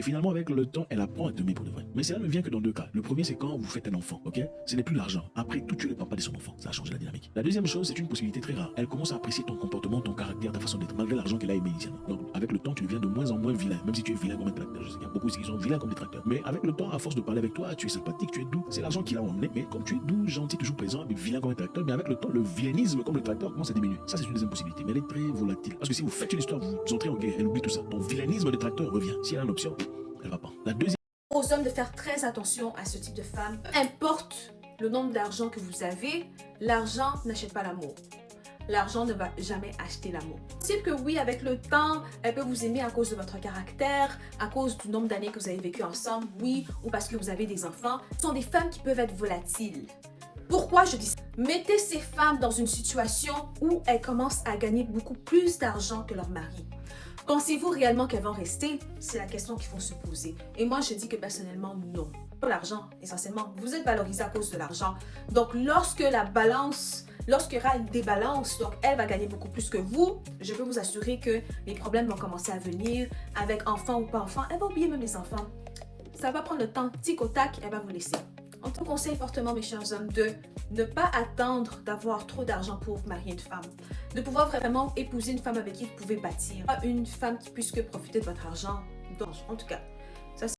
finalement, avec le temps, elle apprend à t'aimer pour de vrai. Mais cela ne vient que dans deux cas. Le premier, c'est quand vous faites un enfant, ok? Ce n'est plus l'argent. Après tout, tu es le papa de son enfant. Ça a changé la dynamique. La deuxième chose, c'est une possibilité très rare. Elle commence à apprécier ton comportement, ton caractère, ta façon d'être, malgré l'argent qu'elle a aimé initialement. Donc, avec le temps, tu deviens de moins en moins vilain, même si tu es vilain comme un tracteur. Je sais qu'il y a beaucoup ici qui sont vilains comme des tracteurs. Mais avec le temps, à force de parler avec toi, tu es sympathique, tu es doux. C'est l'argent qui l'a emmené, mais comme tu es doux, gentil, toujours présent, mais vilain comme un tracteur, mais avec le temps, le vilainisme comme le tracteur commence à diminuer. Ça, c'est une deuxième possibilité, mais elle est très volatile. Parce que si vous faites une histoire, vous entrez en guerre, elle oublie tout ça. Ton vilainisme de tracteur revient. Si elle a une option, elle va pas. La deuxième. Aux hommes de faire très attention à ce type de femme. Peu importe le nombre d'argent que vous avez, l'argent n'achète pas l'amour. L'argent ne va jamais acheter l'amour. C'est que oui, avec le temps, elle peut vous aimer à cause de votre caractère, à cause du nombre d'années que vous avez vécu ensemble, oui, ou parce que vous avez des enfants. Ce sont des femmes qui peuvent être volatiles. Pourquoi je dis ça? Mettez ces femmes dans une situation où elles commencent à gagner beaucoup plus d'argent que leur mari. Pensez-vous réellement qu'elles vont rester? C'est la question qu'il faut se poser. Et moi, je dis que personnellement, non. Pour l'argent, essentiellement, vous êtes valorisé à cause de l'argent. Donc, lorsqu'il y aura une débalance, donc elle va gagner beaucoup plus que vous, je peux vous assurer que les problèmes vont commencer à venir, avec enfant ou pas enfant. Elle va oublier même les enfants. Ça va prendre le temps, tic au tac, elle va vous laisser. On vous conseille fortement, mes chers hommes, de ne pas attendre d'avoir trop d'argent pour marier une femme. De pouvoir vraiment épouser une femme avec qui vous pouvez bâtir. Pas une femme qui puisse que profiter de votre argent. Donc, en tout cas,